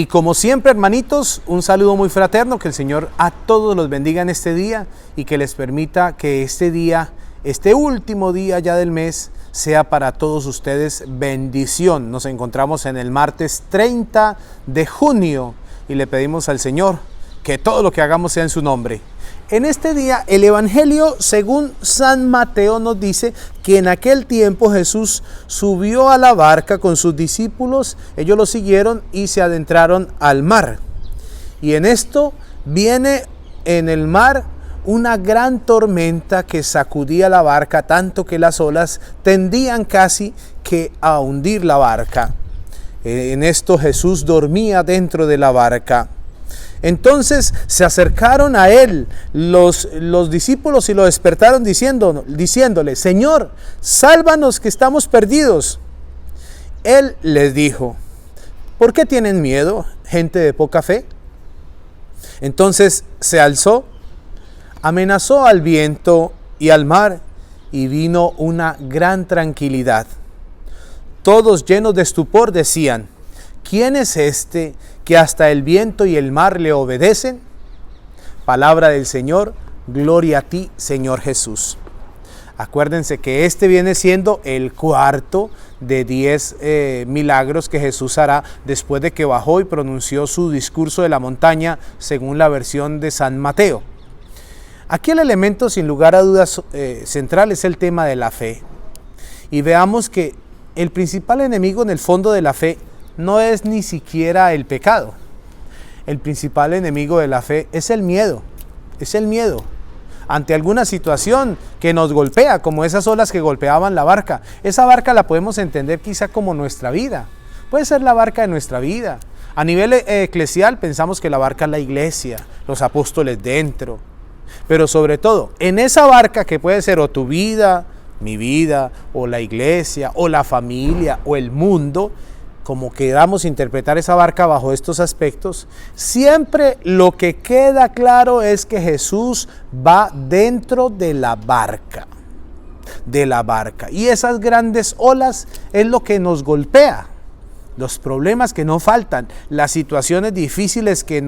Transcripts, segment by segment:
Y como siempre, hermanitos, un saludo muy fraterno, que el Señor a todos los bendiga en este día y que les permita que este día, este último día ya del mes, sea para todos ustedes bendición. Nos encontramos en el martes 30 de junio y le pedimos al Señor que todo lo que hagamos sea en su nombre. En este día, el Evangelio según San Mateo nos dice que en aquel tiempo Jesús subió a la barca con sus discípulos, ellos lo siguieron y se adentraron al mar. Y en esto viene en el mar una gran tormenta que sacudía la barca, tanto que las olas tendían casi que a hundir la barca. En esto Jesús dormía dentro de la barca. Entonces se acercaron a él los discípulos y lo despertaron diciéndole: Señor, sálvanos que estamos perdidos. Él les dijo: ¿por qué tienen miedo, gente de poca fe? Entonces se alzó, amenazó al viento y al mar, y vino una gran tranquilidad. Todos llenos de estupor decían: ¿quién es este que hasta el viento y el mar le obedecen? Palabra del Señor, gloria a ti, Señor Jesús. Acuérdense que este viene siendo el cuarto de 10 milagros que Jesús hará después de que bajó y pronunció su discurso de la montaña, según la versión de San Mateo. Aquí el elemento, sin lugar a dudas, central es el tema de la fe. Y veamos que el principal enemigo en el fondo de la fe no es ni siquiera el pecado. El principal enemigo de la fe es el miedo. Es el miedo ante alguna situación que nos golpea, como esas olas que golpeaban la barca. Esa barca la podemos entender quizá como nuestra vida. Puede ser la barca de nuestra vida. A nivel eclesial pensamos que la barca es la iglesia, los apóstoles dentro. Pero sobre todo, en esa barca que puede ser o tu vida, mi vida, o la iglesia, o la familia, o el mundo, como queramos interpretar esa barca bajo estos aspectos, siempre lo que queda claro es que Jesús va dentro de la barca. Y esas grandes olas es lo que nos golpea, los problemas que no faltan, las situaciones difíciles que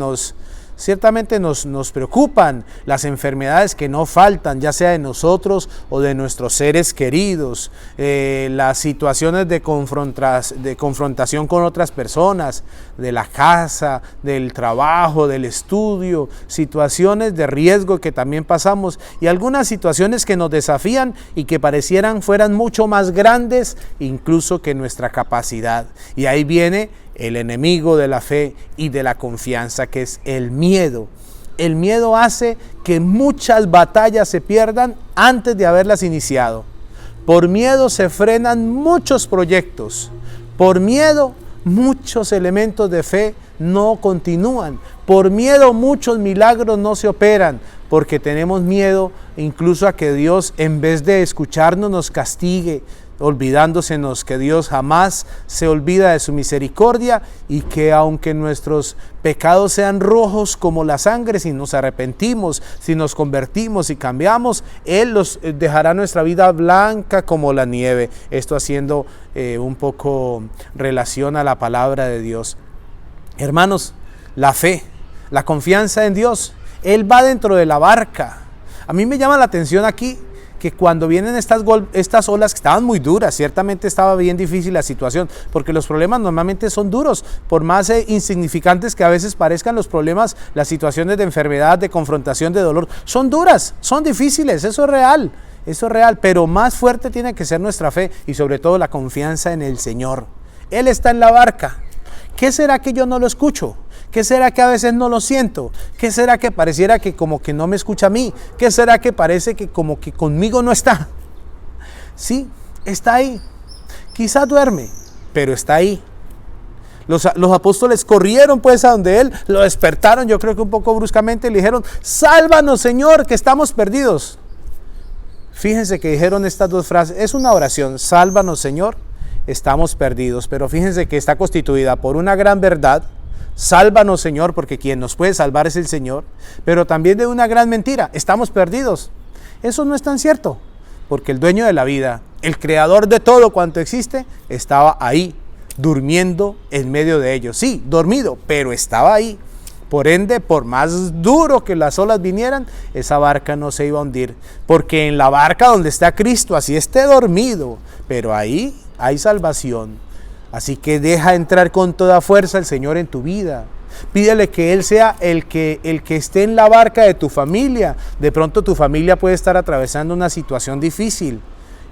ciertamente nos preocupan, las enfermedades que no faltan, ya sea de nosotros o de nuestros seres queridos, las situaciones de confrontación con otras personas, de la casa, del trabajo, del estudio, situaciones de riesgo que también pasamos y algunas situaciones que nos desafían y que fueran mucho más grandes incluso que nuestra capacidad. Y ahí viene el enemigo de la fe y de la confianza, que es el miedo. El miedo hace que muchas batallas se pierdan antes de haberlas iniciado. Por miedo se frenan muchos proyectos. Por miedo muchos elementos de fe no continúan. Por miedo muchos milagros no se operan, porque tenemos miedo incluso a que Dios, en vez de escucharnos, nos castigue, olvidándosenos que Dios jamás se olvida de su misericordia y que aunque nuestros pecados sean rojos como la sangre, si nos arrepentimos, si nos convertimos y cambiamos, Él los dejará nuestra vida blanca como la nieve. Esto haciendo un poco relación a la palabra de Dios. Hermanos, la fe, la confianza en Dios, Él va dentro de la barca. A mí me llama la atención aquí que cuando vienen estas olas que estaban muy duras, ciertamente estaba bien difícil la situación, porque los problemas normalmente son duros, por más insignificantes que a veces parezcan los problemas, las situaciones de enfermedad, de confrontación, de dolor, son duras, son difíciles, eso es real, pero más fuerte tiene que ser nuestra fe y sobre todo la confianza en el Señor. Él está en la barca. ¿Qué será que yo no lo escucho? ¿Qué será que a veces no lo siento? ¿Qué será que pareciera que como que no me escucha a mí? ¿Qué será que parece que como que conmigo no está? Sí, está ahí. Quizá duerme, pero está ahí. Los apóstoles corrieron pues a donde él, lo despertaron, yo creo que un poco bruscamente, le dijeron: sálvanos, Señor, que estamos perdidos. Fíjense que dijeron estas dos frases, es una oración: sálvanos, Señor, estamos perdidos, pero fíjense que está constituida por una gran verdad: sálvanos, Señor, porque quien nos puede salvar es el Señor, pero también de una gran mentira: estamos perdidos. Eso no es tan cierto, porque el dueño de la vida, el creador de todo cuanto existe, estaba ahí, durmiendo en medio de ellos. Sí, dormido, pero estaba ahí. Por ende, por más duro que las olas vinieran, esa barca no se iba a hundir. Porque en la barca donde está Cristo, así esté dormido, pero ahí hay salvación. Así que deja entrar con toda fuerza el Señor en tu vida. Pídele que Él sea el que esté en la barca de tu familia. De pronto tu familia puede estar atravesando una situación difícil.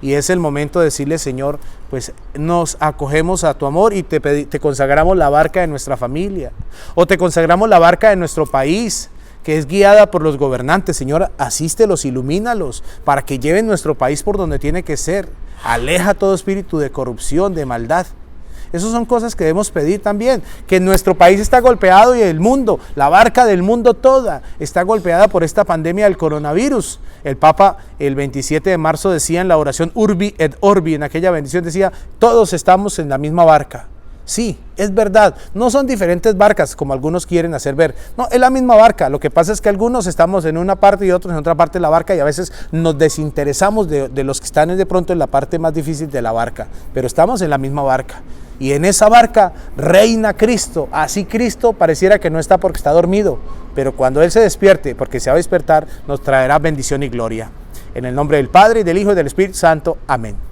Y es el momento de decirle, Señor, pues nos acogemos a tu amor y te consagramos la barca de nuestra familia. O te consagramos la barca de nuestro país, que es guiada por los gobernantes. Señor, asístelos, ilumínalos, para que lleven nuestro país por donde tiene que ser. Aleja todo espíritu de corrupción, de maldad. Esas son cosas que debemos pedir también, que nuestro país está golpeado y el mundo, la barca del mundo toda, está golpeada por esta pandemia del coronavirus. El Papa el 27 de marzo decía en la oración Urbi et Orbi, en aquella bendición decía, todos estamos en la misma barca. Sí, es verdad, no son diferentes barcas como algunos quieren hacer ver, no, es la misma barca. Lo que pasa es que algunos estamos en una parte y otros en otra parte de la barca y a veces nos desinteresamos de los que están de pronto en la parte más difícil de la barca, pero estamos en la misma barca. Y en esa barca reina Cristo. Así Cristo pareciera que no está porque está dormido, pero cuando Él se despierte, porque se va a despertar, nos traerá bendición y gloria. En el nombre del Padre, y del Hijo y del Espíritu Santo. Amén.